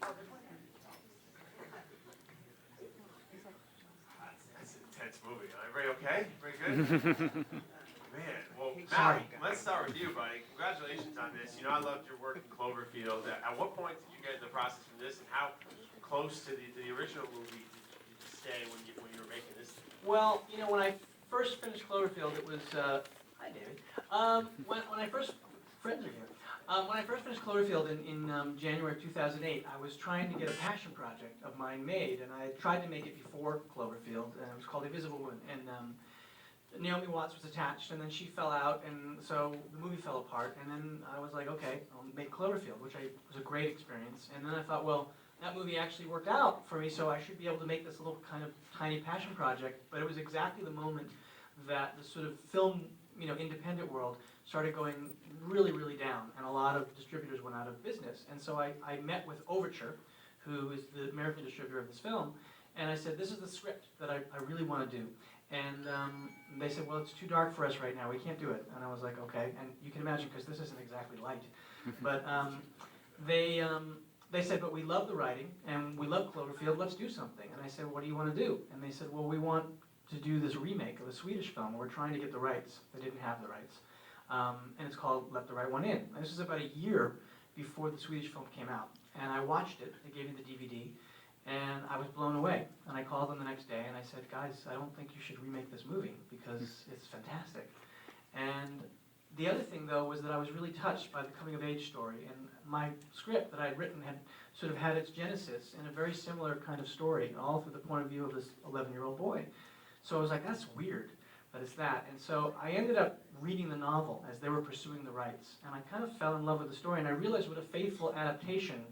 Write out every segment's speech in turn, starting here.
That's an intense movie. Everybody okay? Very good? Man, well, Matt, let's start with you, buddy. Congratulations on this. You know, I loved your work in Cloverfield. At what point did you get in the process from this, and how close to the original movie did you stay when you were making this? Well, you know, when I first finished Cloverfield, it was hi, David. When I first friends are here. When I first finished Cloverfield in January of 2008, I was trying to get a passion project of mine made, and I tried to make it before Cloverfield, and it was called Invisible Woman. And Naomi Watts was attached, and then she fell out, and so the movie fell apart. And then I was like, okay, I'll make Cloverfield, which was a great experience. And then I thought, well, that movie actually worked out for me, so I should be able to make this little kind of tiny passion project. But it was exactly the moment that the sort of film, you know, independent world started going really, really down, and a lot of distributors went out of business. And so I met with Overture, who is the American distributor of this film, and I said, this is the script that I really want to do. And they said, well, it's too dark for us right now, we can't do it. And I was like, okay, and you can imagine, because this isn't exactly light. But they said, but we love the writing, and we love Cloverfield, let's do something. And I said, what do you want to do? And they said, well, we want to do this remake of a Swedish film. We're trying to get the rights. They didn't have the rights. And it's called Let the Right One In. And this was about a year before the Swedish film came out. And I watched it, they gave me the DVD, and I was blown away. And I called them the next day and I said, guys, I don't think you should remake this movie because it's fantastic. And the other thing, though, was that I was really touched by the coming-of-age story. And my script that I had written had sort of had its genesis in a very similar kind of story, all through the point of view of this 11-year-old boy. So I was like, that's weird, but it's that. And so I ended up reading the novel as they were pursuing the rights. And I kind of fell in love with the story, and I realized what a faithful adaptation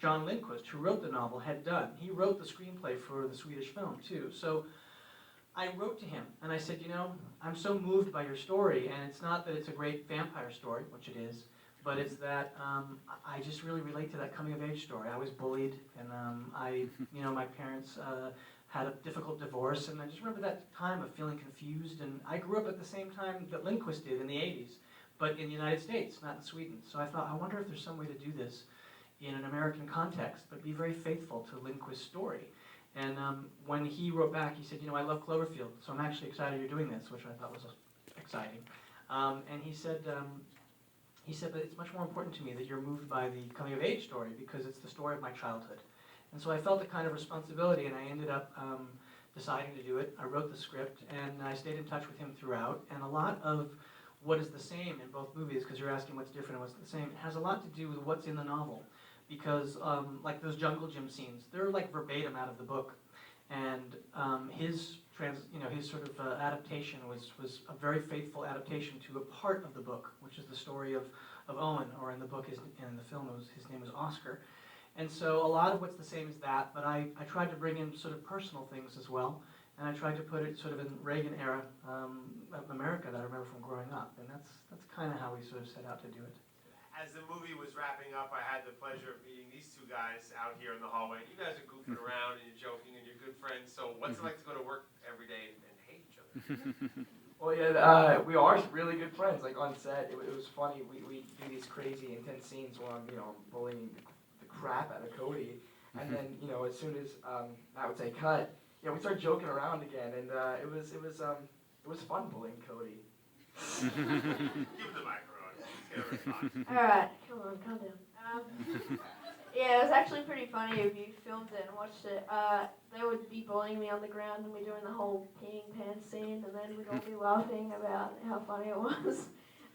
John Lindquist, who wrote the novel, had done. He wrote the screenplay for the Swedish film, too. So I wrote to him, and I said, you know, I'm so moved by your story, and it's not that it's a great vampire story, which it is, but it's that I just really relate to that coming-of-age story. I was bullied, and you know, my parents had a difficult divorce, and I just remember that time of feeling confused, and I grew up at the same time that Lindquist did in the 80s, but in the United States, not in Sweden. So I thought, I wonder if there's some way to do this in an American context, but be very faithful to Lindquist's story. And when he wrote back, he said, you know, I love Cloverfield, so I'm actually excited you're doing this, which I thought was exciting. And he said, but it's much more important to me that you're moved by the coming-of-age story because it's the story of my childhood. And so I felt a kind of responsibility, and I ended up deciding to do it. I wrote the script, and I stayed in touch with him throughout. And a lot of what is the same in both movies, because you're asking what's different and what's the same, it has a lot to do with what's in the novel. Because like those jungle gym scenes, they're like verbatim out of the book. And his sort of adaptation was a very faithful adaptation to a part of the book, which is the story of Owen, or in the book, in the film, his name was Oscar. And so a lot of what's the same is that, but I tried to bring in sort of personal things as well, and I tried to put it sort of in Reagan era of America that I remember from growing up, and that's kind of how we sort of set out to do it. As the movie was wrapping up, I had the pleasure of meeting these two guys out here in the hallway. You guys are goofing around and you're joking and you're good friends. So what's it like to go to work every day and hate each other? Well, yeah, we are really good friends. Like on set, it was funny. We do these crazy intense scenes where I'm, you know, bullying the crap out of Cody, and then, you know, as soon as I would say cut, you know, we start joking around again, and it was fun bullying Cody. Give him the microphone. Alright, come on, calm down. Yeah, it was actually pretty funny if you filmed it and watched it. They would be bullying me on the ground and we're doing the whole peeing pants scene, and then we'd all be laughing about how funny it was.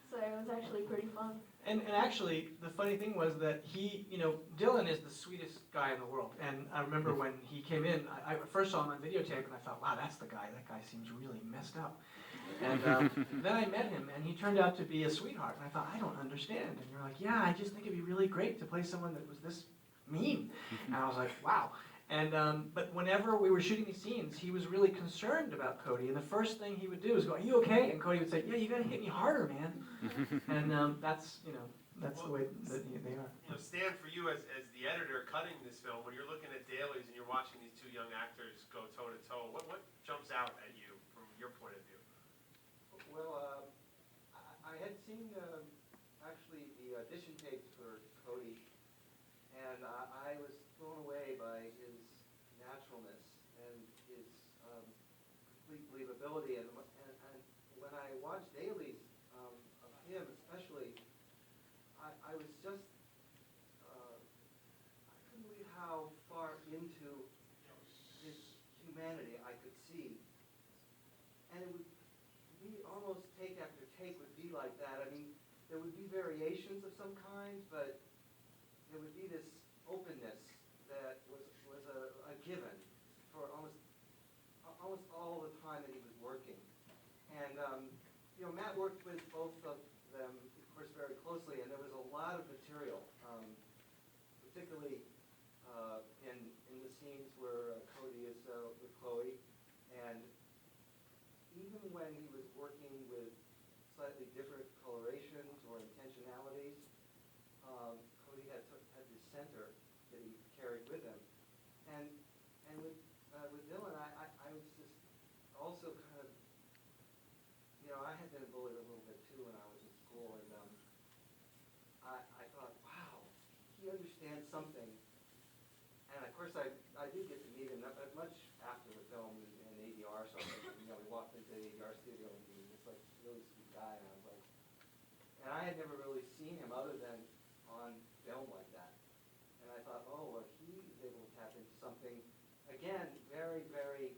So it was actually pretty fun. And actually, the funny thing was that he, you know, Dylan is the sweetest guy in the world. And I remember when he came in, I first saw him on videotape, and I thought, wow, that's the guy. That guy seems really messed up. And then I met him, and he turned out to be a sweetheart. And I thought, I don't understand. And you're like, yeah, I just think it'd be really great to play someone that was this mean. And I was like, wow. And but whenever we were shooting these scenes, he was really concerned about Cody. And the first thing he would do is go, are you okay? And Cody would say, yeah, you got to hit me harder, man. And that's, you know, that's the way that they are. You know, Stan, for you as the editor cutting this film, when you're looking at dailies and you're watching these two young actors go toe-to-toe, what jumps out at you from your point of view? Well, I had seen actually the audition tapes for Cody, and I I was blown away by his naturalness and his complete believability. And when I watched dailies of him, especially, I was just I couldn't believe how far into his humanity I could see, and it would be almost take after take would be like that. I mean, there would be variations of some kind, but there would be this openness that was a given for almost all the time that he was working. And Matt worked with both of them, of course, very closely, and there was a lot of material, particularly in the scenes where Cody is with Chloe, and even when he was working with slightly different colorations or intentionalities, Cody had this center that he carried with him, and with Dylan, I was just also kind of, I had been bullied a little bit too when I was in school, and I thought, wow, he understands something. And of course, I did get to meet him not much after the film in ADR or something. We walked into the ADR studio and he was just like a really sweet guy, and I was like, and I had never really seen him other than on film like that. And I thought, oh, well, he is able to tap into something, again, very, very